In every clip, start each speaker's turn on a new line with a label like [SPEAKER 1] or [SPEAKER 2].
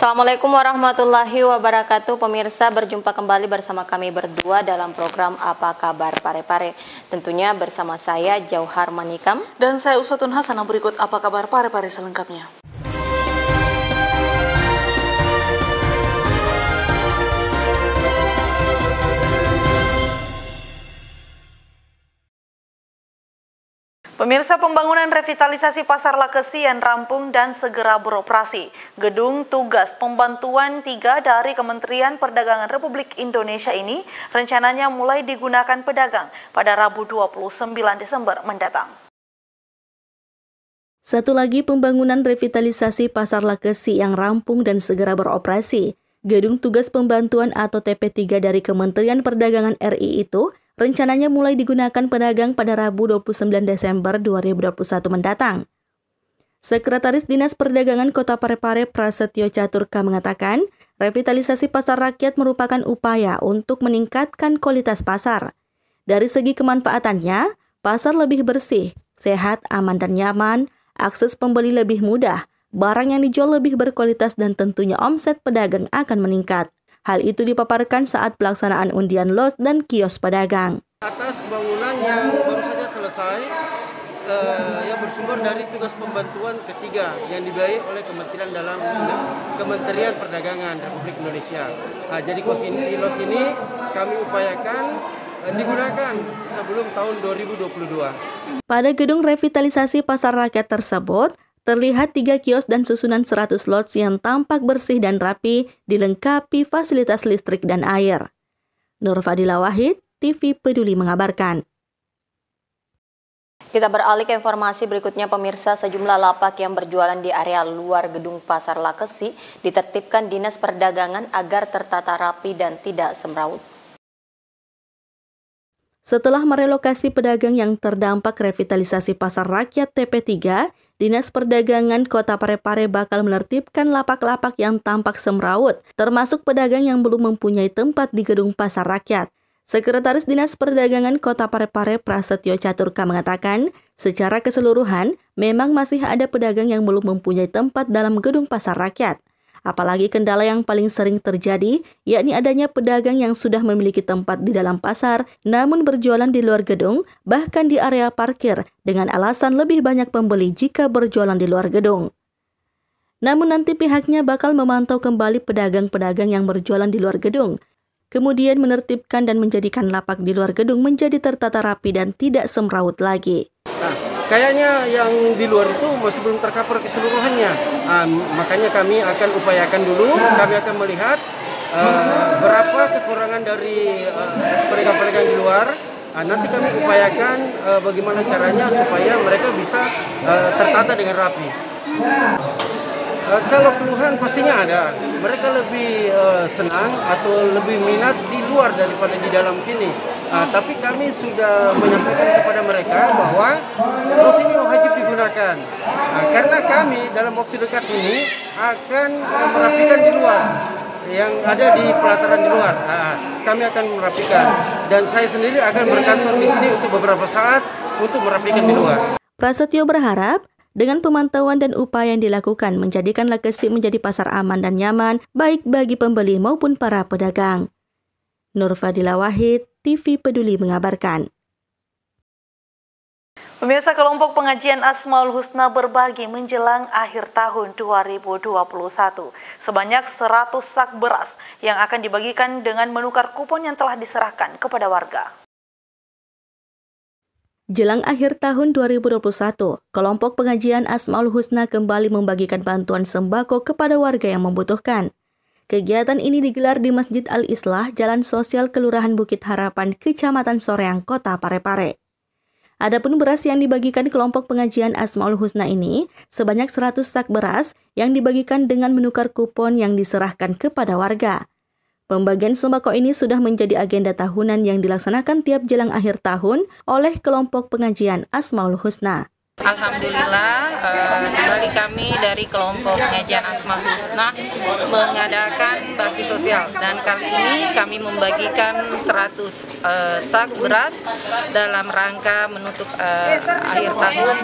[SPEAKER 1] Assalamualaikum warahmatullahi wabarakatuh. Pemirsa, berjumpa kembali bersama kami berdua dalam program Apa Kabar Parepare. Tentunya bersama saya Jauhar Manikam
[SPEAKER 2] dan saya Usatun Hasanah. Berikut Apa Kabar Parepare selengkapnya. Pemirsa, pembangunan revitalisasi Pasar Lakesian rampung dan segera beroperasi. Gedung tugas pembantuan 3 dari Kementerian Perdagangan Republik Indonesia ini rencananya mulai digunakan pedagang pada Rabu 29 Desember mendatang.
[SPEAKER 3] Satu lagi pembangunan revitalisasi Pasar Lakesi yang rampung dan segera beroperasi. Gedung tugas pembantuan atau TP3 dari Kementerian Perdagangan RI itu rencananya mulai digunakan pedagang pada Rabu 29 Desember 2021 mendatang. Sekretaris Dinas Perdagangan Kota Parepare Prasetyo Caturka mengatakan, revitalisasi pasar rakyat merupakan upaya untuk meningkatkan kualitas pasar. Dari segi kemanfaatannya, pasar lebih bersih, sehat, aman dan nyaman, akses pembeli lebih mudah, barang yang dijual lebih berkualitas dan tentunya omset pedagang akan meningkat. Hal itu dipaparkan saat pelaksanaan undian los dan kios pedagang.
[SPEAKER 4] Atas bangunan yang baru saja selesai, yang bersumber dari tugas pembantuan ketiga yang dibiayai oleh Kementerian Perdagangan Republik Indonesia. Jadi kios ini kami upayakan digunakan sebelum tahun 2022.
[SPEAKER 3] Pada gedung revitalisasi pasar rakyat tersebut, terlihat 3 kios dan susunan 100 lots yang tampak bersih dan rapi, dilengkapi fasilitas listrik dan air. Nur Fadila Wahid, TV Peduli mengabarkan.
[SPEAKER 1] Kita beralih ke informasi berikutnya, pemirsa. Sejumlah lapak yang berjualan di area luar gedung Pasar Lakesi ditertibkan Dinas Perdagangan agar tertata rapi dan tidak semrawut.
[SPEAKER 3] Setelah merelokasi pedagang yang terdampak revitalisasi Pasar Rakyat TP3, Dinas Perdagangan Kota Parepare bakal menertibkan lapak-lapak yang tampak semrawut, termasuk pedagang yang belum mempunyai tempat di gedung Pasar Rakyat. Sekretaris Dinas Perdagangan Kota Parepare Prasetyo Caturka mengatakan, secara keseluruhan memang masih ada pedagang yang belum mempunyai tempat dalam gedung Pasar Rakyat. Apalagi kendala yang paling sering terjadi, yakni adanya pedagang yang sudah memiliki tempat di dalam pasar, namun berjualan di luar gedung, bahkan di area parkir, dengan alasan lebih banyak pembeli jika berjualan di luar gedung. Namun nanti pihaknya bakal memantau kembali pedagang-pedagang yang berjualan di luar gedung, kemudian menertibkan dan menjadikan lapak di luar gedung menjadi tertata rapi dan tidak semrawut lagi.
[SPEAKER 4] Kayaknya yang di luar itu masih belum tercover keseluruhannya. Makanya kami akan upayakan dulu, kami akan melihat berapa kekurangan dari pedagang-pedagang di luar. Nanti kami upayakan bagaimana caranya supaya mereka bisa tertata dengan rapi. Kalau keluhan pastinya ada. Mereka lebih senang atau lebih minat di luar daripada di dalam sini. Tapi kami sudah menyampaikan kepada mereka bahwa los ini wajib digunakan. Karena kami dalam waktu dekat ini akan merapikan di luar yang ada di pelataran di luar. Kami akan merapikan dan saya sendiri akan berkantor di sini untuk beberapa saat untuk merapikan di luar.
[SPEAKER 3] Prasetyo berharap dengan pemantauan dan upaya yang dilakukan menjadikan Lakesi menjadi pasar aman dan nyaman baik bagi pembeli maupun para pedagang. Nur Fadila Wahid, TV Peduli mengabarkan.
[SPEAKER 2] Pemirsa, kelompok pengajian Asmaul Husna berbagi menjelang akhir tahun 2021. Sebanyak 100 sak beras yang akan dibagikan dengan menukar kupon yang telah diserahkan kepada warga.
[SPEAKER 3] Jelang akhir tahun 2021, kelompok pengajian Asmaul Husna kembali membagikan bantuan sembako kepada warga yang membutuhkan. Kegiatan ini digelar di Masjid Al-Islah, Jalan Sosial Kelurahan Bukit Harapan, Kecamatan Soreang, Kota Parepare. Adapun beras yang dibagikan kelompok pengajian Asmaul Husna ini sebanyak 100 sak beras yang dibagikan dengan menukar kupon yang diserahkan kepada warga. Pembagian sembako ini sudah menjadi agenda tahunan yang dilaksanakan tiap jelang akhir tahun oleh kelompok pengajian Asmaul Husna.
[SPEAKER 5] Alhamdulillah, kembali kami dari kelompok pengajian Asmaul Husna mengadakan bakti sosial, dan kali ini kami membagikan 100 sak beras dalam rangka menutup akhir tahun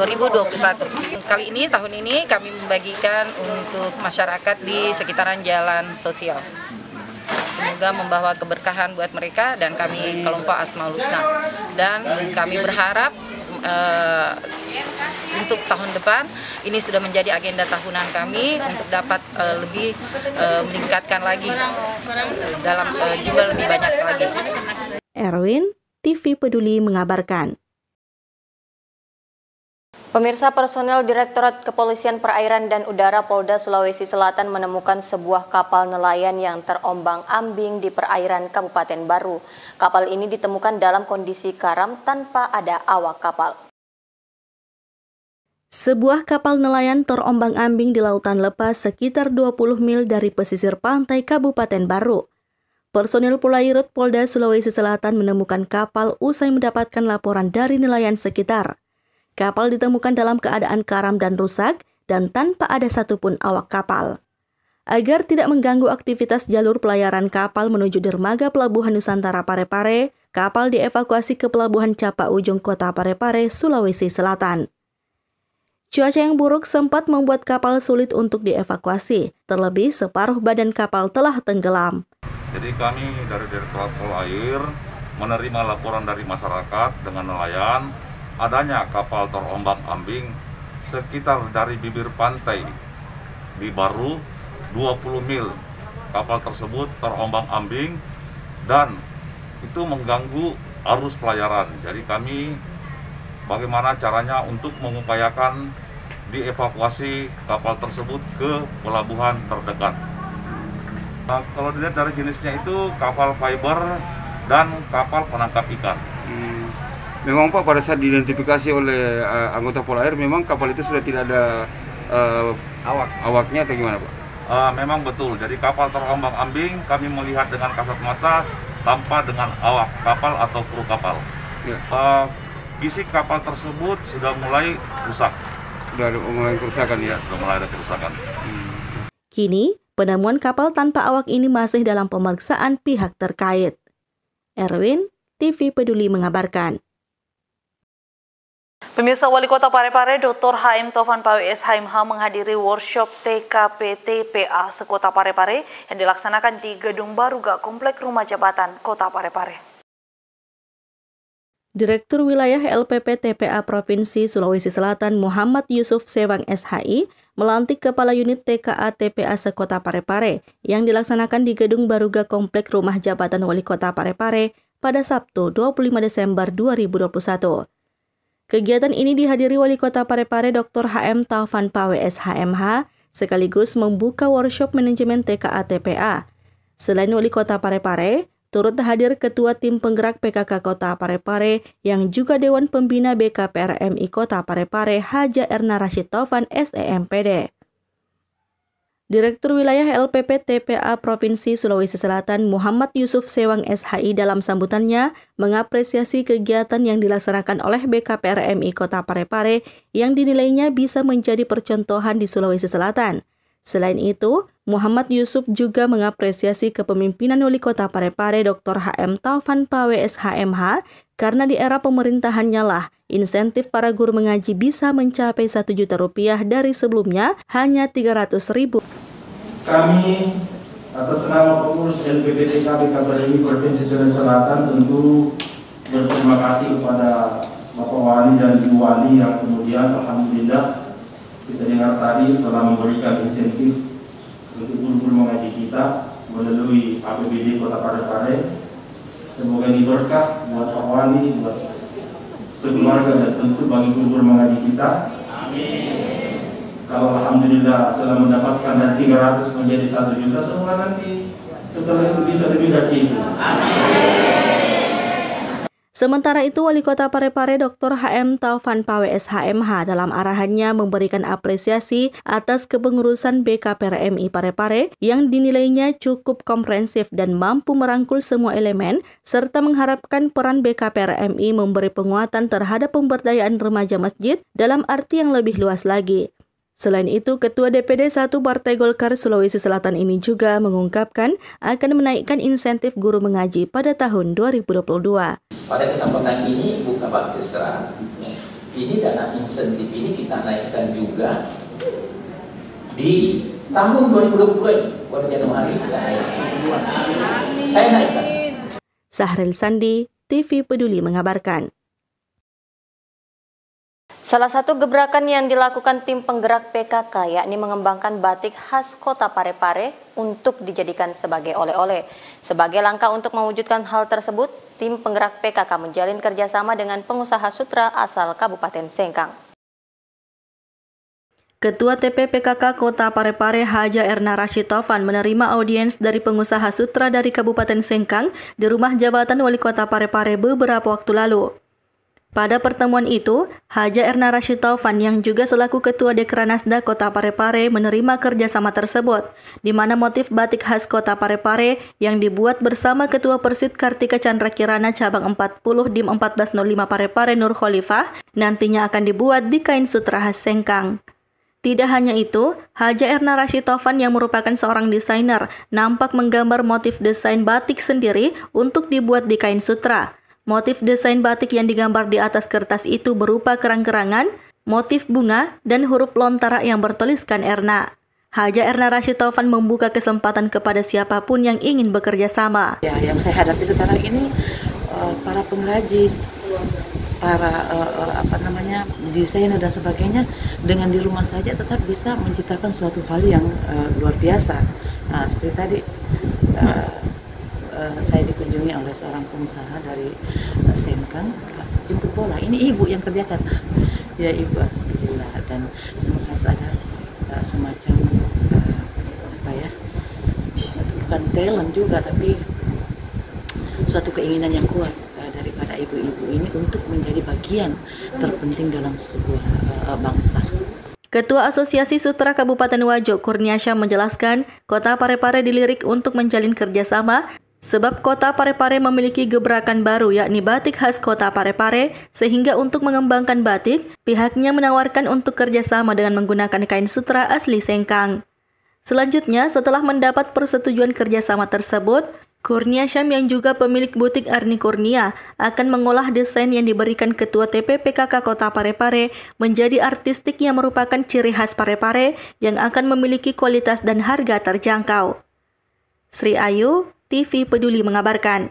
[SPEAKER 5] 2021. Kali ini, tahun ini kami membagikan untuk masyarakat di sekitaran jalan sosial. Semoga membawa keberkahan buat mereka dan kami kelompok Asmaul Husna. Dan kami berharap untuk tahun depan ini sudah menjadi agenda tahunan kami untuk dapat lebih meningkatkan lagi dalam jumlah lebih banyak lagi.
[SPEAKER 3] Erwin, TV Peduli mengabarkan.
[SPEAKER 1] Pemirsa, personel Direktorat Kepolisian Perairan dan Udara Polda Sulawesi Selatan menemukan sebuah kapal nelayan yang terombang-ambing di perairan Kabupaten Baru. Kapal ini ditemukan dalam kondisi karam tanpa ada awak kapal.
[SPEAKER 3] Sebuah kapal nelayan terombang-ambing di lautan lepas sekitar 20 mil dari pesisir pantai Kabupaten Baru. Personil Polairut Polda Sulawesi Selatan menemukan kapal usai mendapatkan laporan dari nelayan sekitar. Kapal ditemukan dalam keadaan karam dan rusak dan tanpa ada satupun awak kapal. Agar tidak mengganggu aktivitas jalur pelayaran kapal menuju dermaga Pelabuhan Nusantara Parepare, kapal dievakuasi ke Pelabuhan Capa Ujung Kota Parepare, Sulawesi Selatan. Cuaca yang buruk sempat membuat kapal sulit untuk dievakuasi, terlebih separuh badan kapal telah tenggelam.
[SPEAKER 6] Jadi kami dari Direktorat Polair menerima laporan dari masyarakat dengan nelayan adanya kapal terombang-ambing sekitar dari bibir pantai di Baru 20 mil. Kapal tersebut terombang-ambing dan itu mengganggu arus pelayaran. Jadi kami bagaimana caranya untuk mengupayakan dievakuasi kapal tersebut ke pelabuhan terdekat. Nah, kalau dilihat dari jenisnya itu kapal fiber dan kapal penangkap ikan.
[SPEAKER 7] Memang Pak, pada saat diidentifikasi oleh anggota Polair, memang kapal itu sudah tidak ada awaknya atau gimana Pak?
[SPEAKER 6] Memang betul, jadi kapal terombang-ambing kami melihat dengan kasat mata tanpa dengan awak kapal atau kru kapal. Ya. Fisik kapal tersebut sudah mulai rusak.
[SPEAKER 7] Sudah mulai kerusakan ya?
[SPEAKER 6] Sudah mulai ada kerusakan.
[SPEAKER 3] Kini, penemuan kapal tanpa awak ini masih dalam pemeriksaan pihak terkait. Erwin, TV Peduli mengabarkan.
[SPEAKER 2] Pemirsa, Wali Kota Parepare Dr. HM Taufan PWS HMH menghadiri workshop TKP TPA sekota Parepare yang dilaksanakan di Gedung Baruga Komplek Rumah Jabatan Kota Parepare.
[SPEAKER 3] Direktur Wilayah LPP TPA Provinsi Sulawesi Selatan Muhammad Yusuf Sewang SHI melantik Kepala Unit TKA TPA sekota Parepare yang dilaksanakan di Gedung Baruga Komplek Rumah Jabatan Wali Kota Parepare pada Sabtu 25 Desember 2021. Kegiatan ini dihadiri Wali Kota Parepare Dr. HM Taufan PWS HMH sekaligus membuka workshop manajemen TKA TPA. Selain Wali Kota Parepare, turut hadir Ketua Tim Penggerak PKK Kota Parepare yang juga Dewan Pembina BKPRMI Kota Parepare Haja Erna Rashid Taufan SEMPD. Direktur Wilayah LPP TPA Provinsi Sulawesi Selatan Muhammad Yusuf Sewang SHI dalam sambutannya mengapresiasi kegiatan yang dilaksanakan oleh BKPRMI Kota Parepare yang dinilainya bisa menjadi percontohan di Sulawesi Selatan. Selain itu, Muhammad Yusuf juga mengapresiasi kepemimpinan Wali Kota Parepare Dr. HM Taufan PWS HMH karena di era pemerintahannya lah insentif para guru mengaji bisa mencapai Rp1 juta dari sebelumnya hanya Rp300.000.
[SPEAKER 8] Kami atas nama pengurus LPP TKP KPRMI Provinsi Sulawesi Selatan tentu berterima kasih kepada Bapak Wali dan Ibu Wali yang kemudian alhamdulillah kita dengar tadi telah memberikan insentif untuk guru-guru mengaji kita melalui APBD Kota Parepare. Semoga ini berkah buat Pak Wali, buat sekeluarga dan tentu bagi guru-guru mengaji kita. Amin. Kalau alhamdulillah telah mendapatkan dari 300 menjadi 1 juta, semoga nanti setelah itu bisa lebih dari itu. Amin.
[SPEAKER 3] Sementara itu, Wali Kota Parepare Dr. HM Taufan Pawes HMH dalam arahannya memberikan apresiasi atas kepengurusan BKPRMI Parepare yang dinilainya cukup komprehensif dan mampu merangkul semua elemen, serta mengharapkan peran BKPRMI memberi penguatan terhadap pemberdayaan remaja masjid dalam arti yang lebih luas lagi. Selain itu, Ketua DPD 1 Partai Golkar Sulawesi Selatan ini juga mengungkapkan akan menaikkan insentif guru mengaji pada tahun 2022.
[SPEAKER 9] Pada kesempatan ini bukan Pak Kesra, ini dana insentif ini kita naikkan juga di tahun 2022 pada Januari kita naikkan. Saya naikkan.
[SPEAKER 3] Sahril Sandi, TV Peduli mengabarkan.
[SPEAKER 1] Salah satu gebrakan yang dilakukan tim penggerak PKK yakni mengembangkan batik khas kota Parepare untuk dijadikan sebagai oleh-oleh. Sebagai langkah untuk mewujudkan hal tersebut, tim penggerak PKK menjalin kerjasama dengan pengusaha sutra asal Kabupaten Sengkang. Ketua TP PKK Kota Parepare Haja Erna Rashid Taufan menerima audiens dari pengusaha sutra dari Kabupaten Sengkang di rumah jabatan Wali Kota Parepare beberapa waktu lalu. Pada pertemuan itu, Haja Erna Rashid Taufan yang juga selaku Ketua Dekranasda Kota Parepare menerima kerjasama tersebut, di mana motif batik khas Kota Parepare yang dibuat bersama Ketua Persid Kartika Chandra Kirana Cabang 40 Dim 1405 Parepare Nur Khalifah nantinya akan dibuat di kain sutra khas Sengkang. Tidak hanya itu, Haja Erna Rashid Taufan yang merupakan seorang desainer nampak menggambar motif desain batik sendiri untuk dibuat di kain sutra. Motif desain batik yang digambar di atas kertas itu berupa kerang-kerangan, motif bunga, dan huruf lontara yang bertuliskan Erna. Haja Erna Rashid Taufan membuka kesempatan kepada siapapun yang ingin bekerja sama.
[SPEAKER 10] Ya, yang saya hadapi sekarang ini para pengrajin, para desainer dan sebagainya, dengan di rumah saja tetap bisa menciptakan suatu hal yang luar biasa. Nah, seperti tadi saya dikunjungi oleh seorang pengusaha dari Sengkang, jemput bola. Ini ibu yang kerjakan. Ya ibu, alhamdulillah. Dan harus ada semacam bukan talent juga, tapi suatu keinginan yang kuat daripada ibu-ibu ini untuk menjadi bagian terpenting dalam sebuah bangsa.
[SPEAKER 3] Ketua Asosiasi Sutra Kabupaten Wajo, Kurniasha menjelaskan, Kota Parepare dilirik untuk menjalin kerjasama sebab Kota Parepare memiliki gebrakan baru yakni batik khas Kota Parepare, sehingga untuk mengembangkan batik, pihaknya menawarkan untuk kerjasama dengan menggunakan kain sutra asli Sengkang. Selanjutnya, setelah mendapat persetujuan kerjasama tersebut, Kurnia Syam yang juga pemilik butik Arni Kurnia akan mengolah desain yang diberikan Ketua TP PKK Kota Parepare menjadi artistik yang merupakan ciri khas Parepare yang akan memiliki kualitas dan harga terjangkau. Sri Ayu, TV Peduli mengabarkan.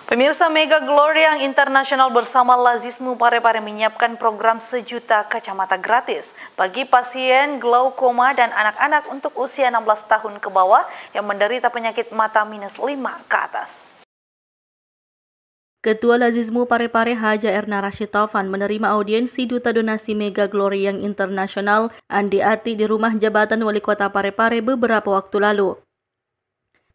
[SPEAKER 2] Pemirsa, Mega Gloriang Internasional bersama Lazismu Parepare menyiapkan program 1 juta kacamata gratis bagi pasien glaukoma dan anak-anak untuk usia 16 tahun ke bawah yang menderita penyakit mata -5 ke atas.
[SPEAKER 3] Ketua Lazismu Parepare Haja Erna Rashid Taufan menerima audiensi Duta Donasi Mega Gloriang Internasional Andi Ati di rumah jabatan Wali Kota Parepare beberapa waktu lalu.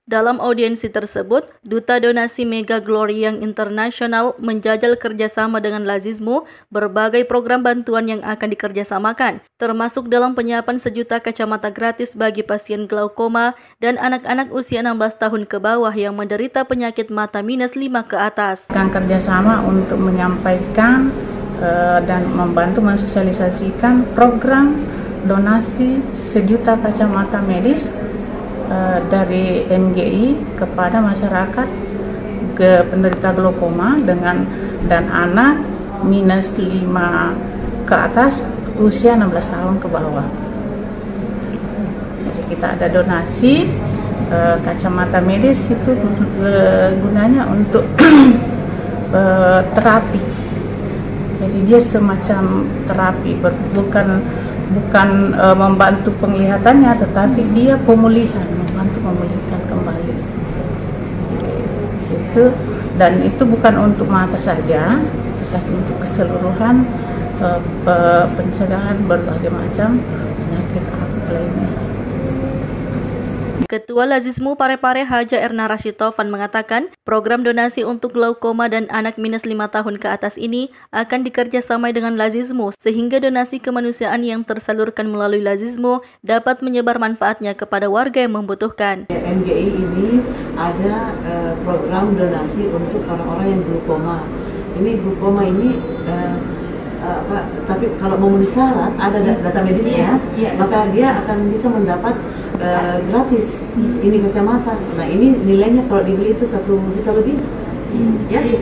[SPEAKER 3] Dalam audiensi tersebut, Duta Donasi Mega Gloriang Internasional menjajal kerjasama dengan Lazismu berbagai program bantuan yang akan dikerjasamakan, termasuk dalam penyiapan 1 juta kacamata gratis bagi pasien glaukoma dan anak-anak usia 16 tahun ke bawah yang menderita penyakit mata -5 ke atas.
[SPEAKER 11] Akan kerjasama untuk menyampaikan dan membantu mensosialisasikan program donasi 1 juta kacamata medis dari MGI kepada masyarakat penderita glaukoma dan anak -5 ke atas usia 16 tahun ke bawah. Jadi kita ada donasi kacamata medis itu gunanya untuk terapi. Jadi dia semacam terapi, bukan membantu penglihatannya, tetapi dia pemulihan, membantu memulihkan kembali. Itu bukan untuk mata saja, tetapi untuk keseluruhan pencegahan berbagai macam penyakit akut lainnya.
[SPEAKER 3] Ketua Lazismu Parepare Haja Erna Rashid Taufan mengatakan, program donasi untuk glaukoma dan anak minus 5 tahun ke atas ini akan dikerjasamai dengan Lazismu sehingga donasi kemanusiaan yang tersalurkan melalui Lazismu dapat menyebar manfaatnya kepada warga yang membutuhkan.
[SPEAKER 10] MGI ini ada program donasi untuk orang-orang yang glaukoma. Ini glaukoma ini tapi kalau memenuhi syarat ada data medisnya, maka dia akan bisa mendapat gratis ini kacamata. Nah ini nilainya kalau dibeli itu 1 juta lebih, ya, iya,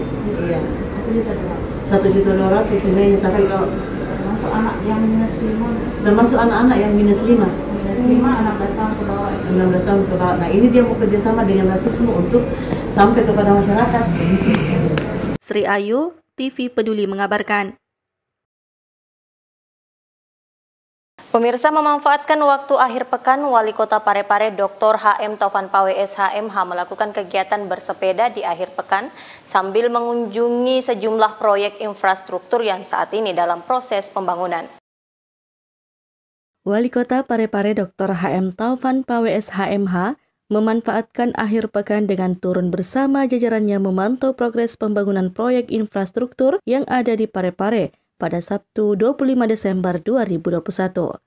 [SPEAKER 10] 1.200.000 nilainya. Tapi kalau termasuk anak yang minus 5, termasuk anak-anak yang minus 5, 16 tahun ke bawah. 16 tahun ke bawah. Nah ini dia mau kerjasama dengan Lazismu untuk sampai kepada masyarakat.
[SPEAKER 3] Sri Ayu, TV Peduli mengabarkan.
[SPEAKER 1] Pemirsa, memanfaatkan waktu akhir pekan, Wali Kota Parepare Dr. HM Taufan PWS HMH melakukan kegiatan bersepeda di akhir pekan sambil mengunjungi sejumlah proyek infrastruktur yang saat ini dalam proses pembangunan.
[SPEAKER 3] Wali Kota Parepare Dr. HM Taufan PWS HMH memanfaatkan akhir pekan dengan turun bersama jajarannya memantau progres pembangunan proyek infrastruktur yang ada di Parepare pada Sabtu 25 Desember 2021.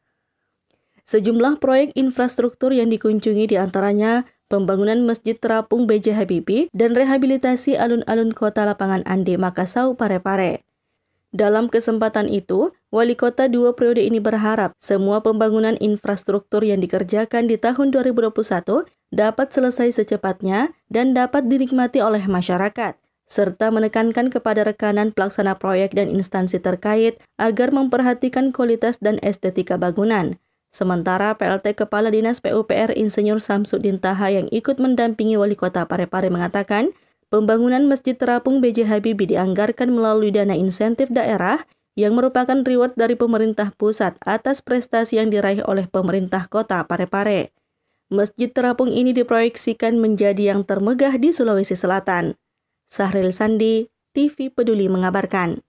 [SPEAKER 3] Sejumlah proyek infrastruktur yang dikunjungi diantaranya pembangunan Masjid Terapung B.J. Habibie dan rehabilitasi alun-alun Kota Lapangan Ande Makassau Parepare. Dalam kesempatan itu, Wali Kota 2 periode ini berharap semua pembangunan infrastruktur yang dikerjakan di tahun 2021 dapat selesai secepatnya dan dapat dinikmati oleh masyarakat, serta menekankan kepada rekanan pelaksana proyek dan instansi terkait agar memperhatikan kualitas dan estetika bangunan. Sementara PLT Kepala Dinas PUPR Insinyur Samsudin Taha yang ikut mendampingi Wali Kota Parepare mengatakan, pembangunan Masjid Terapung B.J. Habibie dianggarkan melalui dana insentif daerah yang merupakan reward dari pemerintah pusat atas prestasi yang diraih oleh pemerintah Kota Parepare. Masjid Terapung ini diproyeksikan menjadi yang termegah di Sulawesi Selatan. Sahril Sandi, TV Peduli mengabarkan.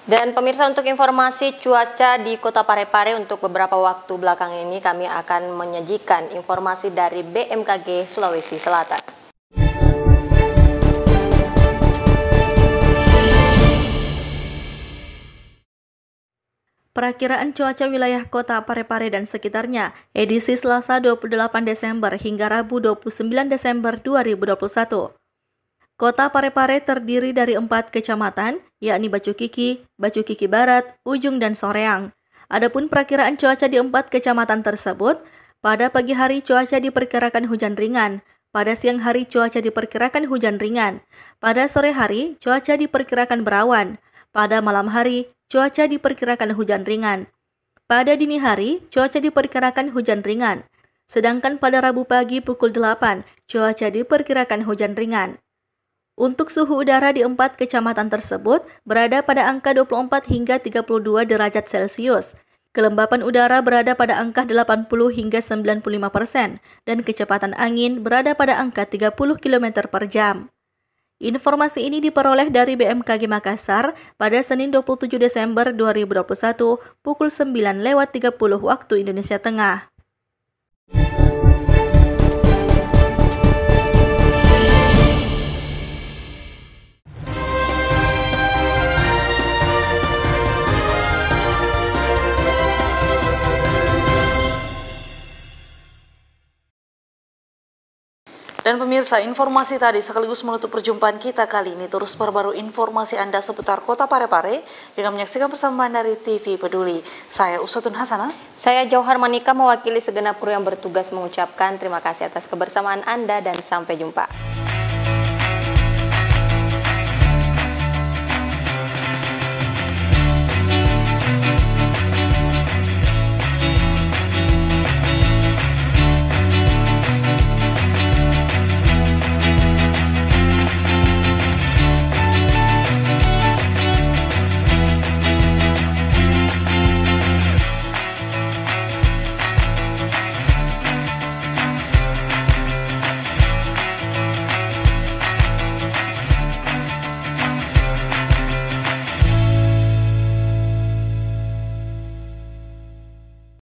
[SPEAKER 1] Dan pemirsa, untuk informasi cuaca di Kota Parepare untuk beberapa waktu belakang ini kami akan menyajikan informasi dari BMKG Sulawesi Selatan.
[SPEAKER 3] Perakiraan cuaca wilayah Kota Parepare dan sekitarnya, edisi Selasa 28 Desember hingga Rabu 29 Desember 2021. Kota Parepare terdiri dari 4 kecamatan, yakni Bacu Kiki Barat, Ujung, dan Soreang. Adapun perakiraan cuaca di 4 kecamatan tersebut, pada pagi hari cuaca diperkirakan hujan ringan, pada siang hari cuaca diperkirakan hujan ringan, pada sore hari cuaca diperkirakan berawan, pada malam hari cuaca diperkirakan hujan ringan. Pada dini hari, cuaca diperkirakan hujan ringan. Sedangkan pada Rabu pagi pukul 8, cuaca diperkirakan hujan ringan. Untuk suhu udara di 4 kecamatan tersebut berada pada angka 24 hingga 32 derajat Celcius. Kelembapan udara berada pada angka 80 hingga 95% dan kecepatan angin berada pada angka 30 km per jam. Informasi ini diperoleh dari BMKG Makassar pada Senin 27 Desember 2021 pukul 9:30 waktu Indonesia Tengah.
[SPEAKER 2] Dan pemirsa, informasi tadi sekaligus menutup perjumpaan kita kali ini. Terus perbarui informasi Anda seputar Kota Parepare dengan menyaksikan persembahan dari TV Peduli. Saya Usatun Hasanah.
[SPEAKER 1] Saya Jauhar Manika mewakili segenap kru yang bertugas mengucapkan terima kasih atas kebersamaan Anda dan sampai jumpa.